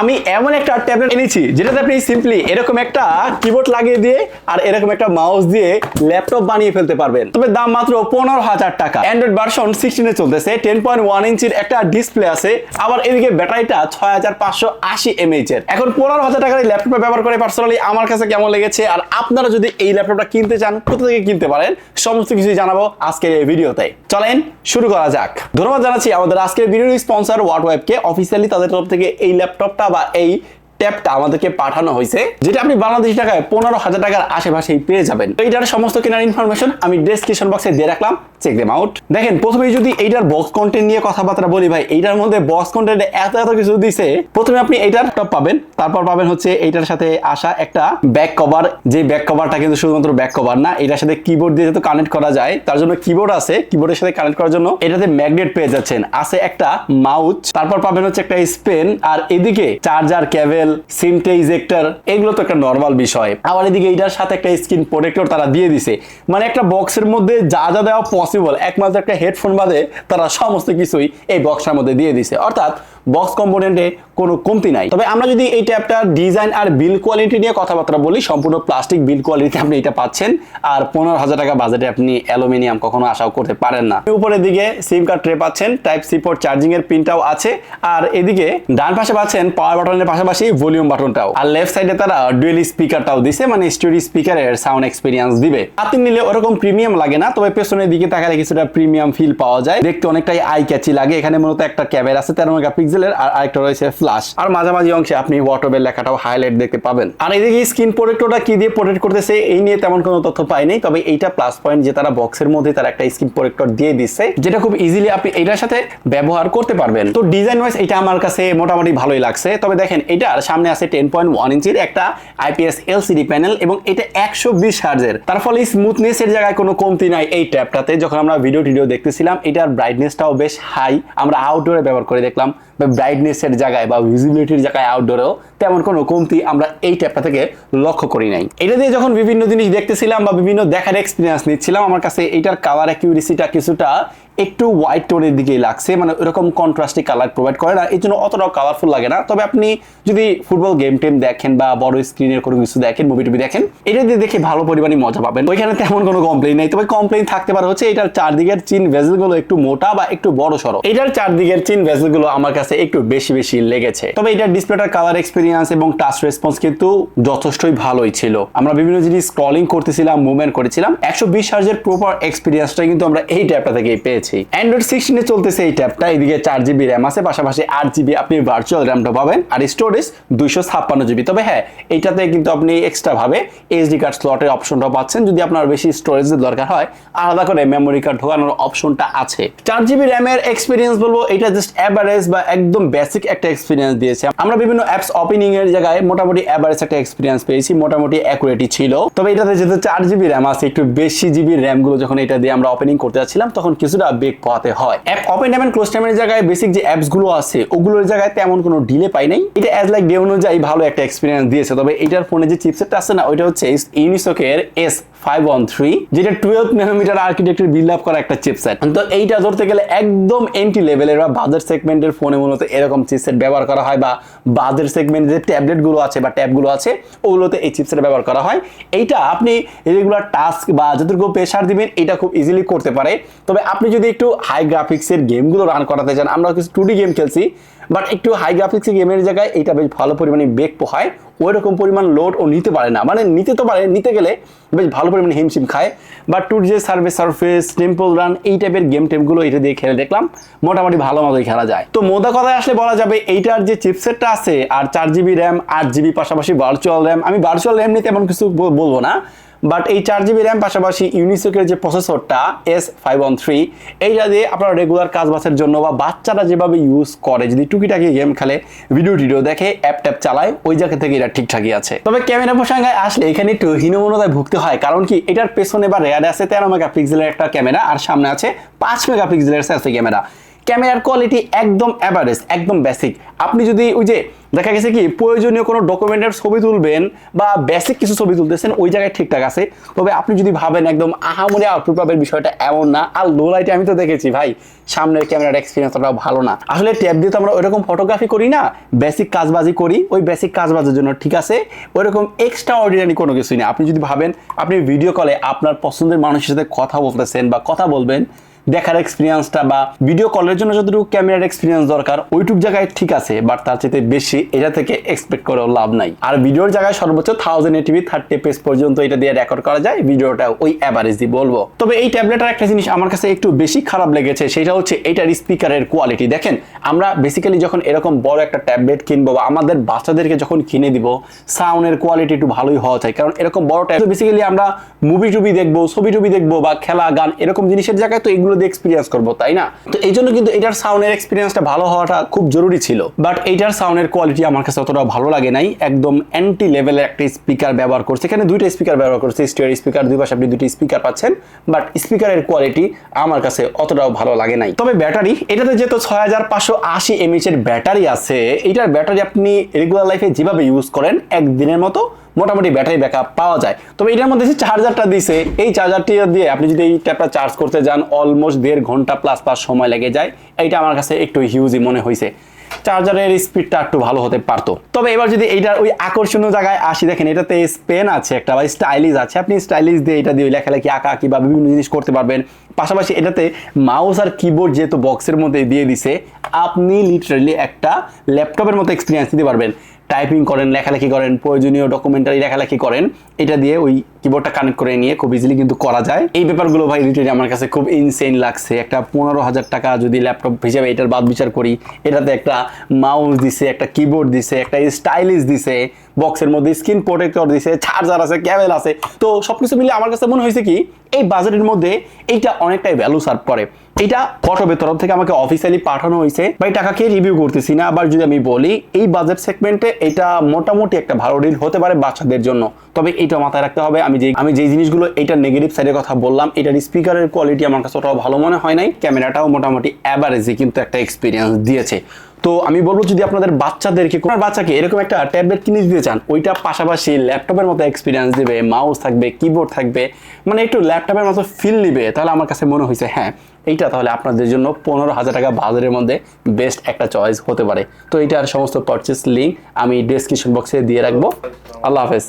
আমি এমন একটা ট্যাবলেট এনেছি যেটাতে আপনি সিম্পলি এরকম একটা কিবোর্ড লাগিয়ে দিয়ে আর এরকম একটা মাউস দিয়ে ল্যাপটপ বানিয়ে ফেলতে পারবেন। তবে দাম মাত্র 15,000 টাকা। অ্যান্ড্রয়েড ভার্সন 16 এ চলতেছে, 10.1 ইঞ্চির একটা ডিসপ্লে আছে, আবার এদিকে ব্যাটারিটা 6580 mAh এর। এখন 15,000 টাকার এই ল্যাপটপটা ব্যবহার করে পার্সোনালি আমার কাছে কেমন লেগেছে, আর আপনারা যদি এই ল্যাপটপটা কিনতে চান কোথা থেকে কিনতে পারেন সমস্ত কিছুই জানাবো আজকের এই ভিডিওতে। চলেন শুরু করা যাক। ধন্যবাদ জানাচ্ছি আমাদের আজকের ভিডিওর স্পন্সর ওয়াটওয়েবকে। অফিসিয়ালি তাদের তরফ থেকে এই ল্যাপটপটা বা এই ট্যাবটা আমাদেরকে পাঠানো হয়েছে, যেটা আপনি বাংলাদেশি টাকায় 15,000 টাকার আশেপাশেই পেয়ে যাবেন। এইটার সমস্ত কেনার ইনফরমেশন আমি ডেসক্রিপশন বক্সে দিয়ে রাখলাম, চেক দেম আউট। দেখেন, প্রথমেই যদি এইটার বক্স কন্টেন্ট নিয়ে কথাবার্তা বলি, ভাই এইটার মধ্যে বক্স কন্টেন্টে এত কিছু দিছে। প্রথমে আপনি এইটার টপ পাবেন, তারপর পাবেন হচ্ছে এইটার সাথে আসা একটা ব্যাক কভার। যে ব্যাক কভারটা কিন্তু শুধুমাত্র ব্যাক কভার না, এটার সাথে কিবোর্ড দিয়ে যেহেতু কানেক্ট করা যায় তার জন্য কিবোর্ড আছে, কিবোর্ডের সাথে কানেক্ট করার জন্য এটাতে ম্যাগনেট পেয়ে যাচ্ছেন। আছে একটা মাউস, তারপর পাবেন হচ্ছে একটা স্পেন, আর এদিকে চার্জার কেবল, সিমটে ইজেক্টর, এগুলো তো একটা নরমাল বিষয়। আবার এদিকে এইটার সাথে একটা স্ক্রিন প্রোটেক্টর তারা দিয়ে দিছে। মানে একটা বক্সের মধ্যে যা যা দেওয়া পসিবল, একমাত্র একটা হেডফোন বাদে তারা সমস্ত কিছুই এই বক্সটার মধ্যে দিয়ে দিছে। অর্থাৎ বক্স কম্পোনেন্টে কোনো কমতি নাই। তবে আমরা যদি এই ট্যাবটার ডিজাইন আর বিল কোয়ালিটি নিয়ে কথাবার্তা বলি, সম্পূর্ণ প্লাস্টিক বিল কোয়ালিটি আপনি এটা পাচ্ছেন। আর 15,000 টাকা বাজেটে আপনি অ্যালুমিনিয়াম কখনো আশাও করতে পারেন না। উপরের দিকে সিম কার্ড ট্রে পাচ্ছেন, টাইপ সি পোর্ট চার্জিং এর পিনটাও আছে, আর এদিকে ডান পাশে পাচ্ছেন পাওয়ার বাটনের পাশাপাশি ভলিউম বাটনটাও। আর লেফট সাইডে তারা ডুয়েল স্পিকারটাও দিছে, মানে স্টুডিও স্পিকারের সাউন্ড এক্সপিরিয়েন্স দিবে। হাতে নিলে ওরকম প্রিমিয়াম লাগে না, তবে পেছনের দিকে তাকালে কিছুটা প্রিমিয়াম ফিল পাওয়া যায়, দেখতে অনেকটাই আই ক্যাচি লাগে। এখানে মূলত একটা ক্যামেরা আছে 13 মেগাপিক্সেলের, আর আরেকটা রয়েছে ফ্ল্যাশ, আর মাঝামাঝি অংশে আপনি ওয়াটওয়েবের লেখাটাও হাইলাইট দেখতে পাবেন। আর এদিকে স্ক্রিন প্রোটেক্টরটা কি দিয়ে প্রোটেক্ট করতেছে এই নিয়ে তেমন কোনো তথ্য পাইনি, তবে এইটা প্লাস পয়েন্ট যে তারা বক্সের মধ্যে তারা একটা স্ক্রিন প্রোটেক্টর দিয়ে দিচ্ছে, যেটা খুব ইজিলি আপনি এটার সাথে ব্যবহার করতে পারবেন। তো ডিজাইন ওয়াইজ এটা আমার কাছে মোটামুটি ভালোই লাগছে। তবে দেখেন, এটার সামনে আছে 10.1 ইঞ্চির একটা আইপিএস এলসিডি প্যানেল, এবং এটা 120 হার্জের। তার ফলে স্মুথনেস এর জায়গায় কোনো কমতি নাই এই ট্যাবটাতে। যখন আমরা ভিডিও দেখতেছিলাম, এটার ব্রাইটনেসটাও বেশ হাই। আমরা আউটডোরে ব্যবহার করে দেখলাম, ব্রাইটনেস এর জায়গায় বা ভিজিবিলিটির জায়গায় আউটডোরেও তেমন কোনো কমতি আমরা এই ট্যাবটা থেকে লক্ষ্য করি নাই। এটা দিয়ে যখন বিভিন্ন জিনিস দেখতেছিলাম বা বিভিন্ন দেখার এক্সপিরিয়েন্স নিচ্ছিলাম, আমার কাছে এইটার কালার অ্যাকিউরেসিটা কিছুটা একটু হোয়াইট টোনের দিকেই লাগছে, মানে এরকম কন্ট্রাস্টি কালার প্রোভাইড করে না, এই জন্য অতটাও কালারফুল লাগে না। তবে আপনি যদি ফুটবল গেম টেম দেখেন বা বড় স্ক্রিনের কোনো কিছু দেখেন, মুভি টুভি দেখেন, এটা দিয়ে দেখে ভালো পরিমাণে মজা পাবেন। ওইখানে তেমন কোনো কমপ্লেইন নেই। তবে কমপ্লেইন থাকতে পারে হচ্ছে এটার চারদিকের চিন ভেজেলগুলো একটু মোটা বা একটু বড় সড়ো। এটার চারদিকের চিন ভেজেলগুলো আমার কাছে একটু বেশি লেগেছে। তবে এটার ডিসপ্লেটার কালার এক্সপিরিয়েন্স এবং টাচ রেসপন্স কিন্তু যথেষ্টই ভালোই ছিল। আমরা বিভিন্ন জিনিস স্ক্রলিং করতেছিলাম, মুভমেন্ট করেছিলাম, 120 হার্জের প্রপার এক্সপিরিয়েন্সটা কিন্তু আমরা এই ট্যাবটা থেকেই পেয়েছি। অ্যান্ড্রয়েড 16 এ চলতেছে এই ট্যাবটা। এদিকে 4GB র্যাম আছে, পাশাপাশি 8GB আপনি ভার্চুয়াল র্যামটা পাবেন, আর স্টোরেজ 256GB। তবে হ্যাঁ, এইটাতে কিন্তু আপনি এক্সট্রা ভাবে এসডি কার্ড স্লটের অপশনটা পাচ্ছেন। যদি আপনার বেশি স্টোরেজের দরকার হয়, আলাদা করে মেমোরি কার্ড ঢোকানোর অপশনটা আছে। 4GB র্যামের এক্সপিরিয়েন্স বলবো এটা জাস্ট এভারেজ বা একদম বেসিক একটা এক্সপিরিয়েন্স দিয়েছে। আমরা বিভিন্ন অ্যাপস ওপেনিং এর জায়গায় মোটামুটি এভারেজ একটা এক্সপিরিয়েন্স পেয়েছি, মোটামুটি অ্যাকুরেটই ছিল। তবে এটাতে যেহেতু 4GB র্যাম আছে, একটু বেশি জিবি র্যাম গুলো যখন এটা দিয়ে আমরা ওপেনিং করতে যাচ্ছিলাম, তখন কিছুটা বেগ পাওয়াতে হয়। App open time and close টাইমের জায়গায় বেসিক যে অ্যাপস গুলো আছে ওগুলোর জায়গায় তেমন কোনো ডিলে পাই নাই। এটা অ্যাজ লাইক ডে অনুযায়ী ভালো একটা এক্সপিরিয়েন্স দিয়েছে। তবে এটার ফোনে যে চিপসেটটা আছে না, ওইটা হচ্ছে ইউনিসকের S513, যেটা 12 ন্যানোমিটার আর্কিটেকচার বিল্ড আপ করা একটা চিপসেট। তো এইটা ধরতে গেলে একদম এন্ট্রি লেভেলের বা বাজার সেগমেন্টের ফোনে মূলত এরকম চিপসেট ব্যবহার করা হয়, বা বাজার সেগমেন্টের যে ট্যাবলেট গুলো আছে বা ট্যাব গুলো আছে ওগুলোতে এই চিপসেট ব্যবহার করা হয়। এইটা আপনি রেগুলার টাস্ক বা যতটুকু প্রেসার দিবেন এটা খুব ইজিলি করতে পারে। তবে আপনি যদি একটু হাই গ্রাফিক্সের গেমগুলো রান করাতে চান, আমরা কিছু 2D গেম খেলছি, বাট একটু হাই গ্রাফিক্সের গেমের জায়গায় এটা বেশ ভালো পরিমাণে বেগ পোহায়, ওই রকম পরিমাণ লোড ও নিতে পারে না। মানে নিতে তো পারে, নিতে গেলে বেশ ভালো পরিমাণে হিমশিম খায়। বাট 2D যে সার্ফেস টেম্পল রান এই টাইপের গেম টেমগুলো এটা দিয়ে খেলে দেখলাম মোটামুটি ভালো মতোই খেলা যায়। তো মোদা কথায় আসলে বলা যাবে এইটার যে চিপসেটটা আছে, আর 4GB র্যাম, 8GB পাশাপাশি ভার্চুয়াল র্যাম, আমি ভার্চুয়াল র্যাম নিয়ে তেমন কিছু বলবো না, বাট এই 4GB র্যাম পাশাপাশি ইউনিসকের যে প্রসেসরটা S513, এইটা দিয়ে আপনারা রেগুলার কাজ বাসের জন্য বা বাচ্চারা যেভাবে ইউজ করে, যদি টুকিটাকি গেম খেলে, ভিডিও দেখে, অ্যাপ ট্যাপ চালায়, ওই জায়গা থেকে এটা ঠিকঠাকই আছে। তবে ক্যামেরা প্রসঙ্গে আসলে এখানে একটু হীনমন্যতায় ভুগতে হয়, কারণ কি এটার পেছনে বা রেয়ারে আছে 13 মেগাপিক্সেলের একটা ক্যামেরা, আর সামনে আছে 5 মেগাপিক্সেলের সেলফি ক্যামেরা। ক্যামেরার কোয়ালিটি একদম অ্যাভারেজ, একদম বেসিক। আপনি যদি ওই যে দেখা গেছে কি প্রয়োজনীয় কোনো ডকুমেন্টের ছবি তুলবেন বা বেসিক কিছু ছবি তুলতেছেন, ওই জায়গায় ঠিকঠাক আছে। তবে আপনি যদি ভাবেন একদম আহামরি আউটপুট পাবেন, বিষয়টা এমন না। আর লো লাইটে আমি তো দেখেছি ভাই, সামনের ক্যামেরার এক্সপিরিয়েন্সটাও ভালো না। আসলে ট্যাব দিয়ে তো আমরা ওইরকম ফটোগ্রাফি করি না, বেসিক কাজবাজি করি। ওই বেসিক কাজবাজের জন্য ঠিক আছে, ওইরকম এক্সট্রা অর্ডিনারি কোনো কিছুই না। আপনি যদি ভাবেন আপনি ভিডিও কলে আপনার পছন্দের মানুষের সাথে কথা বলতেছেন বা কথা বলবেন, দেখার এক্সপিরিয়েন্সটা বা ভিডিও কলের জন্য যতটুকু ক্যামেরার এক্সপিরিয়েন্স দরকার ওইটুক জায়গায় ঠিক আছে, বাট তার চাইতে বেশি এটা থেকে এক্সপেক্ট করেও লাভ নাই। আর ভিডিওর জায়গায় সর্বোচ্চ 1080p 30 fps পর্যন্ত এটা দিয়ে রেকর্ড করা যায়, ভিডিওটা ওই অ্যাভারেজই বলবো। তবে এই ট্যাবলেটের একটা জিনিস আমার কাছে একটু বেশি খারাপ লেগেছে, সেটা হচ্ছে এটার স্পিকারের কোয়ালিটি। দেখেন, আমরা বেসিক্যালি যখন এরকম বড় একটা ট্যাবলেট কিনবো বা আমাদের বাচ্চাদেরকে যখন কিনে দিব, সাউন্ডের কোয়ালিটি একটু ভালোই হওয়া চাই। কারণ এরকম বড় ট্যাবলেট বেসিক্যালি আমরা মুভি টুভি দেখবো, ছবি টুবি দেখবো বা খেলা গান এরকম জিনিসের জায়গায় তো এগুলো দিয়ে এক্সপিরিয়েন্স করবো, তাই না? তো এই জন্য কিন্তু এটার সাউন্ডের এক্সপিরিয়েন্সটা ভালো হওয়াটা খুব জরুরি ছিল। বাট এইটার সাউন্ডের কোয়ালিটি আমার কাছে অতটা ভালো লাগে নাই। একদম অ্যান্টি লেভেলের একটা স্পিকার ব্যবহার করছে, এখানে দুইটা স্পিকার ব্যবহার করছে, স্টেরিও স্পিকার, দুই পাশে আপনি দুটি স্পিকার পাচ্ছেন। বাট স্পিকারের কোয়ালিটি আমার কাছে অতটাও ভালো লাগে নাই। তবে ব্যাটারি, এটাতে যেহেতু 6580 mAh এর ব্যাটারি আছে, এইটার ব্যাটারি আপনি রেগুলার লাইফে যেভাবে ইউজ করেন একদিনের মতো মোটামুটি ব্যাটারি ব্যাকআপ পাওয়া যায়। তবে এটার মধ্যে যে চার্জারটা দিছে, এই চার্জারটি দিয়ে আপনি যদি এই ট্যাবটা চার্জ করতে যান অলমোস্ট 1.5 ঘন্টা প্লাস সময় লেগে যায়। এইটা আমার কাছে একটু হিউজই মনে হয়েছে, চার্জারের স্পিডটা একটু ভালো হতে পারতো। তবে এবার যদি এইটার ওই আকর্ষণীয় জায়গায় আসি, দেখেন এটাতে পেন আছে একটা বা স্টাইলিশ আছে, আপনি স্টাইলিশ দিয়ে এটা দিয়ে লেখালেখি আঁকা আঁকি বা বিভিন্ন জিনিস করতে পারবেন। পাশাপাশি এটাতে মাউস আর কিবোর্ড যেহেতু বক্সের মধ্যে দিয়ে দিছে, আপনি লিটারালি একটা ল্যাপটপের মতো এক্সপিরিয়েন্স দিতে পারবেন। টাইপিং করেন, লেখালেখি করেন, প্রয়োজনীয় ডকুমেন্টারি লেখালেখি করেন, এটা দিয়ে ওই কিবোর্ডটা কানেক্ট করে নিয়ে খুব ইজিলি কিন্তু করা যায়। এই ব্যাপারগুলো ভাই লিটারালি আমার কাছে খুব ইনসেন লাগছে। একটা 15,000 টাকা যদি ল্যাপটপ হিসেবে এটার বাদ বিচার করি, এটাতে একটা মাউস দিছে, একটা কিবোর্ড দিছে, একটা স্টাইলিশ দিছে, বক্সের মধ্যে স্ক্রিন প্রোটেক্টর দিছে, চার্জার আছে, কেবল আছে। তো সবকিছু মিলে আমার কাছে মনে হয়েছে কি এই বাজেটের মধ্যে এইটা অনেকটাই ভ্যালু সার্ভ করে। এটা ফটোবের তরফ থেকে আমাকে অফিসিয়ালি পাঠানো হয়েছে, ভাই টাকাকে রিভিউ করতেছি না। আবার যদি আমি বলি এই বাজেট সেগমেন্টে এটা মোটামুটি একটা ভালো ডিল হতে পারে বাচ্চাদের জন্য। তবে এটা মাথায় রাখতে হবে, আমি যে জিনিসগুলো এইটার নেগেটিভ সাইডের কথা বললাম, এটার স্পিকারের কোয়ালিটি আমার কাছে ওটাও ভালো মনে হয় নাই, ক্যামেরাটাও মোটামুটি অ্যাভারেজই কিন্তু একটা এক্সপিরিয়েন্স দিয়েছে। তো আমি বলবো যদি আপনাদের বাচ্চাদেরকে, কোনো বাচ্চাকে এরকম একটা ট্যাবলেট কিনে দিতে চান, ওইটা পাশাপাশি ল্যাপটপের মতো এক্সপিরিয়েন্স দিবে, মাউস থাকবে, কিবোর্ড থাকবে, মানে একটু ল্যাপটপের মতো ফিল নিবে, তাহলে আমার কাছে মনে হয়েছে হ্যাঁ এইটা তাহলে আপনাদের জন্য 15,000 টাকা বাজারের মধ্যে বেস্ট একটা চয়েস হতে পারে। তো এইটার সমস্ত পারচেস লিঙ্ক আমি ডেসক্রিপশন বক্সে দিয়ে রাখবো। আল্লাহ হাফেজ।